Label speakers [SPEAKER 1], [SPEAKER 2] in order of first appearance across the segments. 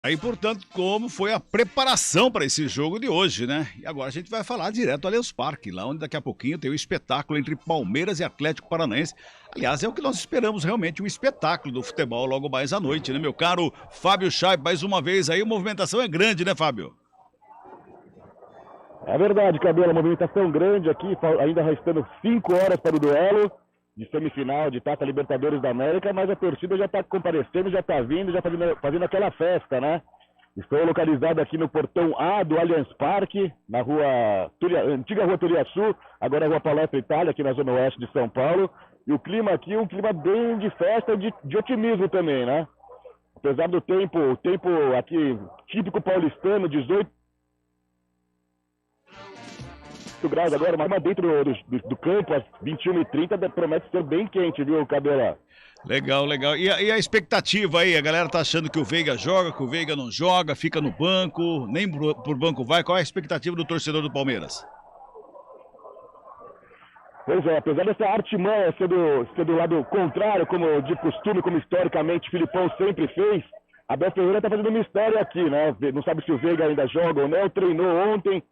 [SPEAKER 1] Aí, portanto, como foi a preparação para esse jogo de hoje, né? E agora a gente vai falar direto ao Allianz Parque, lá onde daqui a pouquinho tem o espetáculo entre Palmeiras e Atlético Paranaense. Aliás, é o que nós esperamos realmente, um espetáculo do futebol logo mais à noite, né, meu caro Fábio Chaib? Mais uma vez aí, a movimentação é grande, né, Fábio?
[SPEAKER 2] É verdade, Cabelo, a movimentação grande aqui, ainda restando 5 horas para o duelo de semifinal de Taça Libertadores da América, mas a torcida já está comparecendo, já está vindo, já fazendo aquela festa, né? Estou localizado aqui no portão A do Allianz Parque, na antiga rua Turiaçu, agora rua Palestra Itália, aqui na zona oeste de São Paulo. E o clima aqui é um clima bem de festa e de otimismo também, né? Apesar do tempo, o tempo aqui típico paulistano, 18 graus agora, mas dentro do campo, às 21h30, promete ser bem quente, viu, Cabela?
[SPEAKER 1] Legal, legal. E a expectativa aí? A galera tá achando que o Veiga joga, que o Veiga não joga, fica no banco, nem por banco vai. Qual é a expectativa do torcedor do Palmeiras?
[SPEAKER 2] Pois é, apesar dessa artimanha ser do lado contrário, como de costume, como historicamente o Filipão sempre fez, Abel Ferreira tá fazendo mistério aqui, né? Não sabe se o Veiga ainda joga ou não, treinou ontem.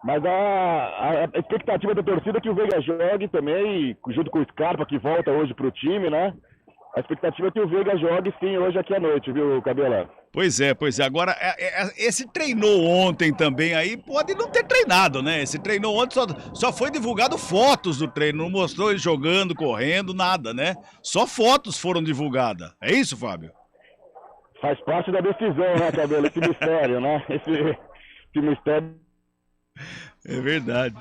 [SPEAKER 2] Mas a expectativa da torcida é que o Veiga jogue também, junto com o Scarpa, que volta hoje pro time, né? A expectativa é que o Veiga jogue sim hoje aqui à noite, viu, Cabela?
[SPEAKER 1] Pois é, pois é. Agora, esse treinou ontem também aí, pode não ter treinado, né? Esse treinou ontem, só foi divulgado fotos do treino, não mostrou ele jogando, correndo, nada, né? Só fotos foram divulgadas. É isso, Fábio?
[SPEAKER 2] Faz parte da decisão, né, Cabelo? Esse mistério, né? Esse mistério.
[SPEAKER 1] É verdade.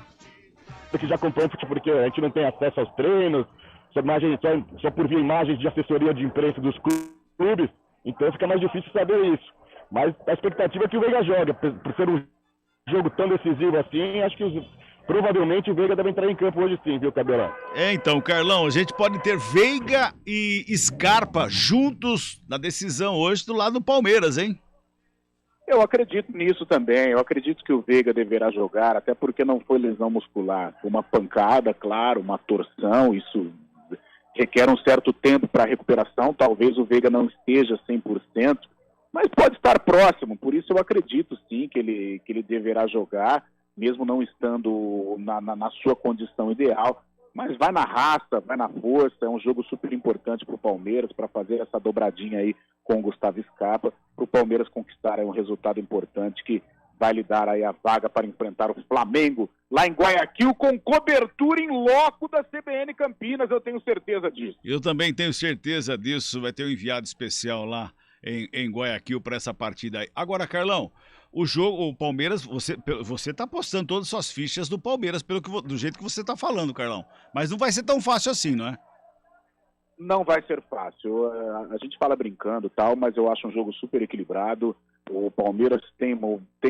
[SPEAKER 2] Que já acompanha porque a gente não tem acesso aos treinos, só por via imagens de assessoria de imprensa dos clubes, então fica mais difícil saber isso. Mas a expectativa é que o Veiga jogue, por ser um jogo tão decisivo assim, acho que provavelmente o Veiga deve entrar em campo hoje sim, viu, Cabelão?
[SPEAKER 1] Então, Carlão, a gente pode ter Veiga e Scarpa juntos na decisão hoje do lado do Palmeiras, hein?
[SPEAKER 3] Eu acredito nisso também, eu acredito que o Veiga deverá jogar, até porque não foi lesão muscular, foi uma pancada, claro, uma torção, isso requer um certo tempo para recuperação, talvez o Veiga não esteja 100%, mas pode estar próximo, por isso eu acredito sim que ele deverá jogar, mesmo não estando na sua condição ideal, mas vai na raça, vai na força, é um jogo super importante para o Palmeiras, para fazer essa dobradinha aí com o Gustavo Scarpa, para o Palmeiras conquistar aí um resultado importante que vai lhe dar aí a vaga para enfrentar o Flamengo lá em Guayaquil, com cobertura em loco da CBN Campinas, eu tenho certeza disso.
[SPEAKER 1] Eu também tenho certeza disso, vai ter um enviado especial lá em Guayaquil para essa partida aí. Agora, Carlão, o Palmeiras, você tá apostando todas as suas fichas do Palmeiras, do jeito que você tá falando, Carlão. Mas não vai ser tão fácil assim, não é?
[SPEAKER 3] Não vai ser fácil. A gente fala brincando e tal, mas eu acho um jogo super equilibrado. O Palmeiras tem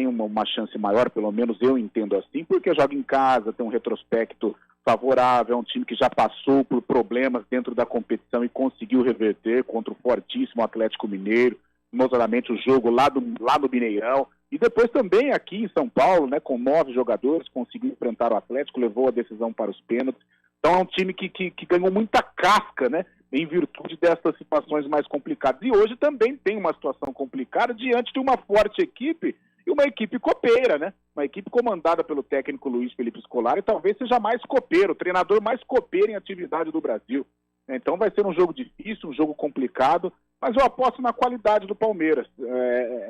[SPEAKER 3] uma chance maior, pelo menos eu entendo assim, porque joga em casa, tem um retrospecto favorável, é um time que já passou por problemas dentro da competição e conseguiu reverter contra o fortíssimo Atlético Mineiro, notadamente o jogo lá no Mineirão. E depois também aqui em São Paulo, né, com 9 jogadores, conseguiu enfrentar o Atlético, levou a decisão para os pênaltis. Então é um time que ganhou muita casca, né, em virtude dessas situações mais complicadas. E hoje também tem uma situação complicada diante de uma forte equipe e uma equipe copeira, né? Uma equipe comandada pelo técnico Luiz Felipe Scolari, talvez seja mais copeiro, o treinador mais copeiro em atividade do Brasil. Então vai ser um jogo difícil, um jogo complicado, mas eu aposto na qualidade do Palmeiras.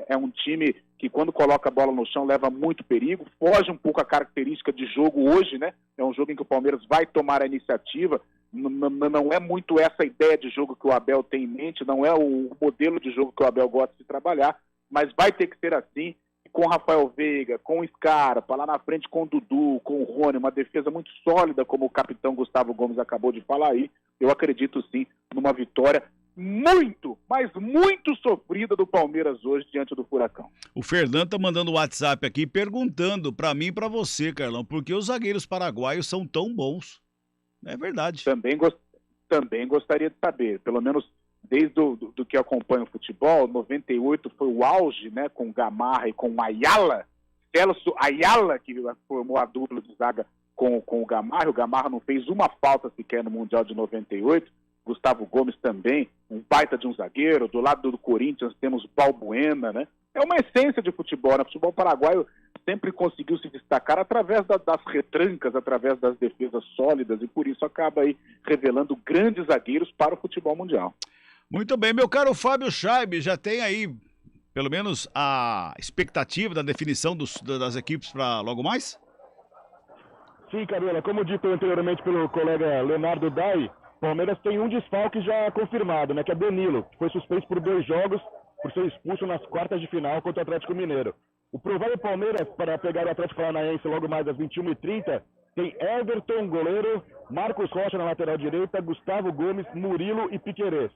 [SPEAKER 3] É um time que quando coloca a bola no chão leva muito perigo, foge um pouco a característica de jogo hoje, né? É um jogo em que o Palmeiras vai tomar a iniciativa, não é muito essa ideia de jogo que o Abel tem em mente, não é o modelo de jogo que o Abel gosta de trabalhar, mas vai ter que ser assim, com o Rafael Veiga, com o Scarpa, lá na frente com o Dudu, com o Rony, uma defesa muito sólida, como o capitão Gustavo Gomes acabou de falar aí. Eu acredito sim numa vitória muito, mas muito sofrida do Palmeiras hoje diante do Furacão.
[SPEAKER 1] O Fernando tá mandando um WhatsApp aqui perguntando pra mim e pra você, Carlão, por que os zagueiros paraguaios são tão bons? É verdade.
[SPEAKER 3] Também gostaria de saber, pelo menos desde do que acompanha o futebol, 98 foi o auge, né, com Gamarra e com Ayala, Celso Ayala, que formou a dupla de zaga com o Gamarra não fez uma falta sequer no Mundial de 98, Gustavo Gomes também, um baita de um zagueiro. Do lado do Corinthians temos Balbuena, né? É uma essência de futebol, né? O futebol paraguaio sempre conseguiu se destacar através das retrancas, através das defesas sólidas, e por isso acaba aí revelando grandes zagueiros para o futebol mundial.
[SPEAKER 1] Muito bem, meu caro Fábio Chaib, já tem aí pelo menos a expectativa da definição das equipes para logo mais?
[SPEAKER 2] Sim, Cabela, como dito anteriormente pelo colega Leonardo Dai, Palmeiras tem um desfalque já confirmado, né, que é Danilo, que foi suspenso por 2 jogos por ser expulso nas quartas de final contra o Atlético Mineiro. O provável Palmeiras para pegar o Atlético Paranaense logo mais às 21h30 tem Everton, goleiro, Marcos Rocha na lateral direita, Gustavo Gomes, Murilo e Piquerez.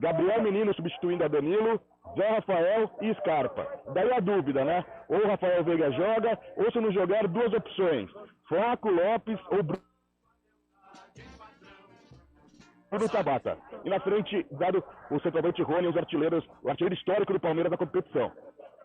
[SPEAKER 2] Gabriel Menino substituindo a Danilo, Zé Rafael e Scarpa. Daí a dúvida, né? Ou o Rafael Veiga joga, ou se não jogar, 2 opções. Flaco, Lopes ou Bruno Tabata. E na frente, dado o centroavante Rony, o artilheiro histórico do Palmeiras na competição.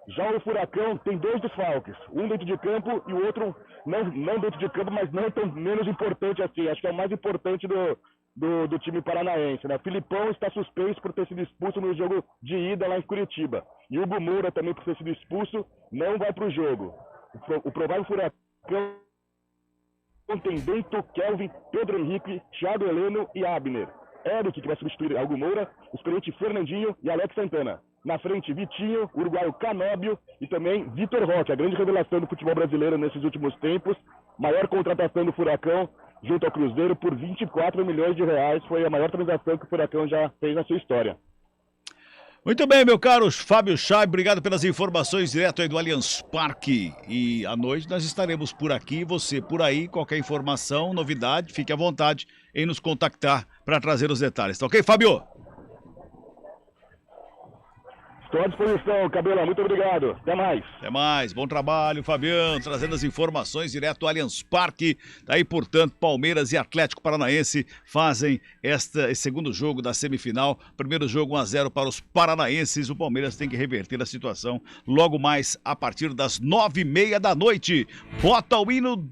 [SPEAKER 2] Já o Furacão tem 2 desfalques, um dentro de campo e o outro não dentro de campo, mas não tão menos importante assim. Acho que é o mais importante do time paranaense, né? O Filipão está suspenso por ter sido expulso no jogo de ida lá em Curitiba. E o Hugo Moura também por ter sido expulso, não vai para o jogo. O provável Furacão tem Bento, Kelvin, Pedro Henrique, Thiago Heleno e Abner. Eric, que vai substituir Hugo Moura, o experiente Fernandinho e Alex Santana. Na frente, Vitinho, uruguaio Canóbio e também Vitor Roque, a grande revelação do futebol brasileiro nesses últimos tempos. Maior contratação do Furacão junto ao Cruzeiro por 24 milhões de reais. Foi a maior transação que o Furacão já fez na sua história.
[SPEAKER 1] Muito bem, meu caro Fábio Chaib, obrigado pelas informações direto aí do Allianz Parque. E à noite nós estaremos por aqui, você por aí, qualquer informação, novidade, fique à vontade em nos contactar para trazer os detalhes, tá ok, Fábio?
[SPEAKER 2] Estou à disposição, Cabela. Muito obrigado. Até mais.
[SPEAKER 1] Até mais. Bom trabalho, Fabiano, trazendo as informações direto do Allianz Parque. Daí, portanto, Palmeiras e Atlético Paranaense fazem esse segundo jogo da semifinal. Primeiro jogo 1-0 para os paranaenses. O Palmeiras tem que reverter a situação logo mais a partir das 9h30 da noite. Bota o hino